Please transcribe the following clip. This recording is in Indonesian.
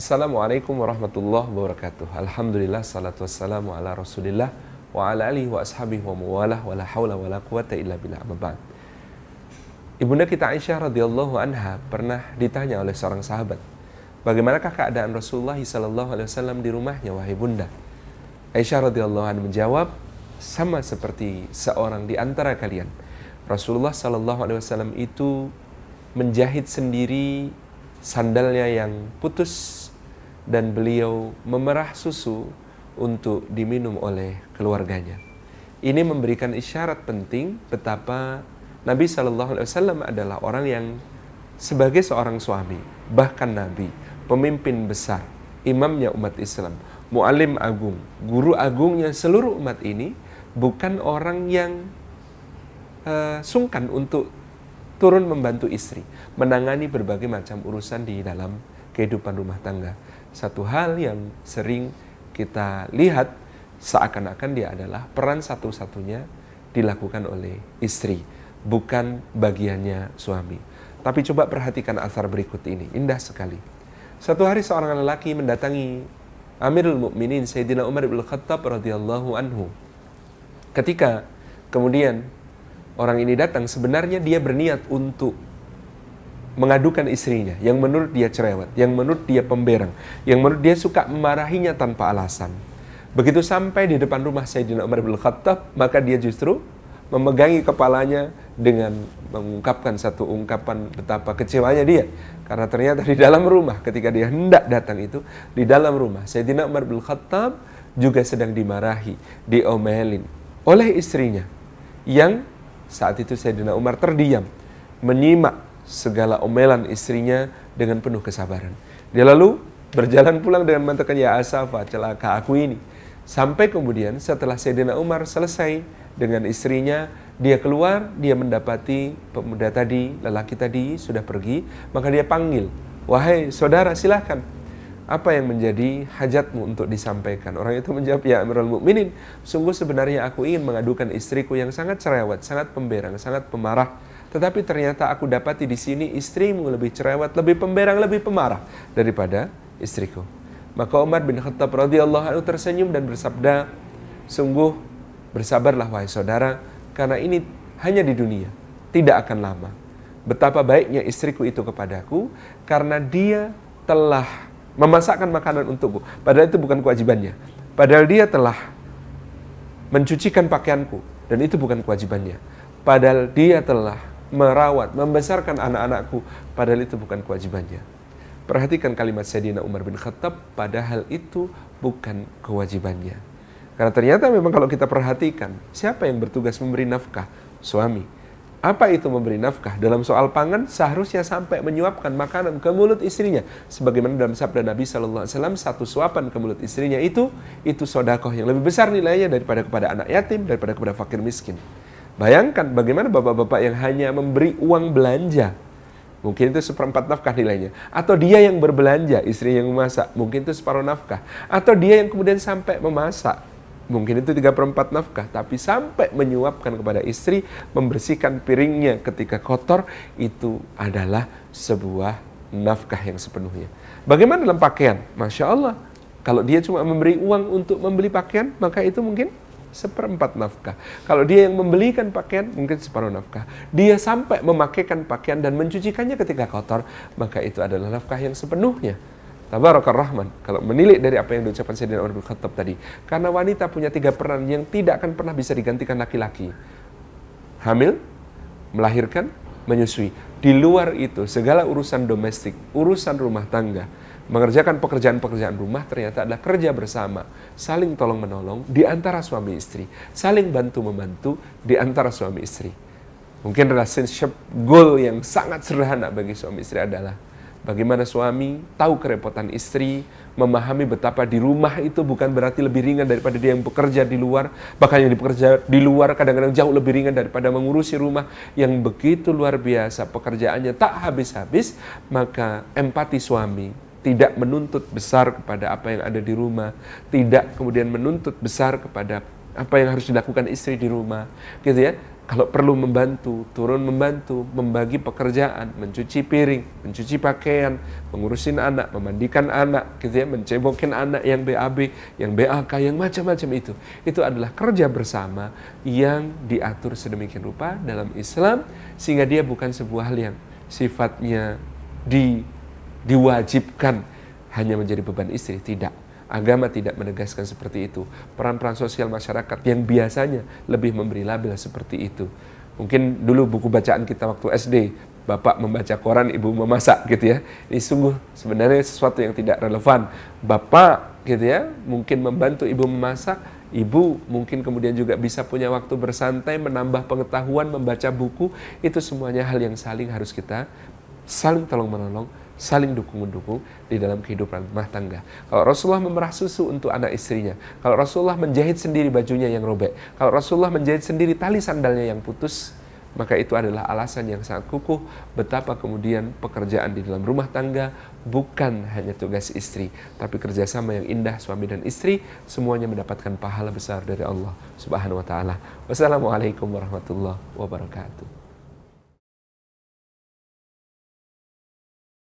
Assalamualaikum warahmatullahi wabarakatuh. Alhamdulillah, salatu wassalamu ala rasulillah wa ala alihi wa ashabihi wa mawalah wa la hawla wa la quwata illa billah, amma ba'd. Ibunda kita Aisyah radhiyallahu anha pernah ditanya oleh seorang sahabat, bagaimanakah keadaan Rasulullah sallallahu alaihi wasallam di rumahnya, wahai bunda? Aisyah radhiyallahu anha menjawab, sama seperti seorang di antara kalian. Rasulullah sallallahu alaihi wasallam itu menjahit sendiri sandalnya yang putus dan beliau memerah susu untuk diminum oleh keluarganya. Ini memberikan isyarat penting betapa Nabi SAW adalah orang yang sebagai seorang suami, bahkan Nabi, pemimpin besar, imamnya umat Islam, mu'alim agung, guru agungnya seluruh umat ini, bukan orang yang sungkan untuk turun membantu istri, menangani berbagai macam urusan di dalam kehidupan rumah tangga. Satu hal yang sering kita lihat seakan-akan dia adalah peran satu-satunya dilakukan oleh istri, bukan bagiannya suami. Tapi coba perhatikan asar berikut ini, indah sekali. Satu hari seorang lelaki mendatangi Amirul Mukminin Sayyidina Umar bin Khattab radhiyallahu anhu. Ketika kemudian orang ini datang, sebenarnya dia berniat untuk mengadukan istrinya yang menurut dia cerewet, yang menurut dia pemberang, yang menurut dia suka memarahinya tanpa alasan. Begitu sampai di depan rumah Sayyidina Umar bin Khattab, maka dia justru memegangi kepalanya dengan mengungkapkan satu ungkapan betapa kecewanya dia. Karena ternyata di dalam rumah, ketika dia hendak datang itu, di dalam rumah Sayyidina Umar bin Khattab juga sedang dimarahi, diomelin oleh istrinya, yang saat itu Sayyidina Umar terdiam, menyimak segala omelan istrinya dengan penuh kesabaran. Dia lalu berjalan pulang dengan mengatakan, ya asafa, celaka aku ini. Sampai kemudian setelah Sayyidina Umar selesai dengan istrinya, dia keluar, dia mendapati pemuda tadi, lelaki tadi sudah pergi, maka dia panggil, wahai saudara, silahkan, apa yang menjadi hajatmu untuk disampaikan? Orang itu menjawab, ya Amirul Mukminin, sungguh sebenarnya aku ingin mengadukan istriku yang sangat cerewet, sangat pemberang, sangat pemarah. Tetapi ternyata aku dapati di sini istrimu lebih cerewet, lebih pemberang, lebih pemarah daripada istriku. Maka Umar bin Khattab radhiyallahu anhu tersenyum dan bersabda, sungguh bersabarlah wahai saudara, karena ini hanya di dunia, tidak akan lama. Betapa baiknya istriku itu kepadaku, karena dia telah memasakkan makanan untukku, padahal itu bukan kewajibannya. Padahal dia telah mencucikan pakaianku, dan itu bukan kewajibannya. Padahal dia telah merawat, membesarkan anak-anakku, padahal itu bukan kewajibannya. Perhatikan kalimat Sayyidina Umar bin Khattab, padahal itu bukan kewajibannya. Karena ternyata memang kalau kita perhatikan, siapa yang bertugas memberi nafkah? Suami. Apa itu memberi nafkah? Dalam soal pangan, seharusnya sampai menyuapkan makanan ke mulut istrinya. Sebagaimana dalam sabda Nabi SAW, satu suapan ke mulut istrinya itu sodakoh yang lebih besar nilainya daripada kepada anak yatim, daripada kepada fakir miskin. Bayangkan bagaimana bapak-bapak yang hanya memberi uang belanja, mungkin itu seperempat nafkah nilainya. Atau dia yang berbelanja, istri yang memasak, mungkin itu separuh nafkah. Atau dia yang kemudian sampai memasak, mungkin itu 3/4 nafkah. Tapi sampai menyuapkan kepada istri, membersihkan piringnya ketika kotor, itu adalah sebuah nafkah yang sepenuhnya. Bagaimana dalam pakaian? Masya Allah, kalau dia cuma memberi uang untuk membeli pakaian, maka itu mungkin 1/4 nafkah. Kalau dia yang membelikan pakaian, mungkin separuh nafkah. Dia sampai memakaikan pakaian dan mencucikannya ketika kotor, maka itu adalah nafkah yang sepenuhnya. Tabarakar Rahman, kalau menilik dari apa yang diucapkan Sayyidina Umar bin Khattab tadi. Karena wanita punya 3 peran yang tidak akan pernah bisa digantikan laki-laki. Hamil, melahirkan, menyusui. Di luar itu, segala urusan domestik, urusan rumah tangga, mengerjakan pekerjaan-pekerjaan rumah ternyata adalah kerja bersama, saling tolong-menolong di antara suami istri, saling bantu-membantu di antara suami istri. Mungkin relationship goal yang sangat sederhana bagi suami istri adalah bagaimana suami tahu kerepotan istri, memahami betapa di rumah itu bukan berarti lebih ringan daripada dia yang bekerja di luar, bahkan yang bekerja di luar kadang-kadang jauh lebih ringan daripada mengurusi rumah yang begitu luar biasa, pekerjaannya tak habis-habis. Maka empati suami, tidak menuntut besar kepada apa yang ada di rumah, tidak kemudian menuntut besar kepada apa yang harus dilakukan istri di rumah, gitu ya. Kalau perlu membantu, turun membantu, membagi pekerjaan, mencuci piring, mencuci pakaian, mengurusin anak, memandikan anak, gitu ya, mencebokin anak yang BAB, yang BAK, yang macam-macam itu. Itu adalah kerja bersama yang diatur sedemikian rupa dalam Islam, sehingga dia bukan sebuah hal yang sifatnya diwajibkan hanya menjadi beban istri, tidak. Agama tidak menegaskan seperti itu. Peran-peran sosial masyarakat yang biasanya lebih memberi label seperti itu. Mungkin dulu buku bacaan kita waktu SD, bapak membaca koran, ibu memasak gitu ya. Ini sungguh sebenarnya sesuatu yang tidak relevan. Bapak gitu ya, mungkin membantu ibu memasak, ibu mungkin kemudian juga bisa punya waktu bersantai, menambah pengetahuan, membaca buku. Itu semuanya hal yang harus kita saling tolong-menolong, saling dukung-mendukung di dalam kehidupan rumah tangga. Kalau Rasulullah memerah susu untuk anak istrinya, kalau Rasulullah menjahit sendiri bajunya yang robek, kalau Rasulullah menjahit sendiri tali sandalnya yang putus, maka itu adalah alasan yang sangat kukuh betapa kemudian pekerjaan di dalam rumah tangga bukan hanya tugas istri, tapi kerjasama yang indah suami dan istri, semuanya mendapatkan pahala besar dari Allah Subhanahu wa Ta'ala. Wassalamualaikum warahmatullahi wabarakatuh.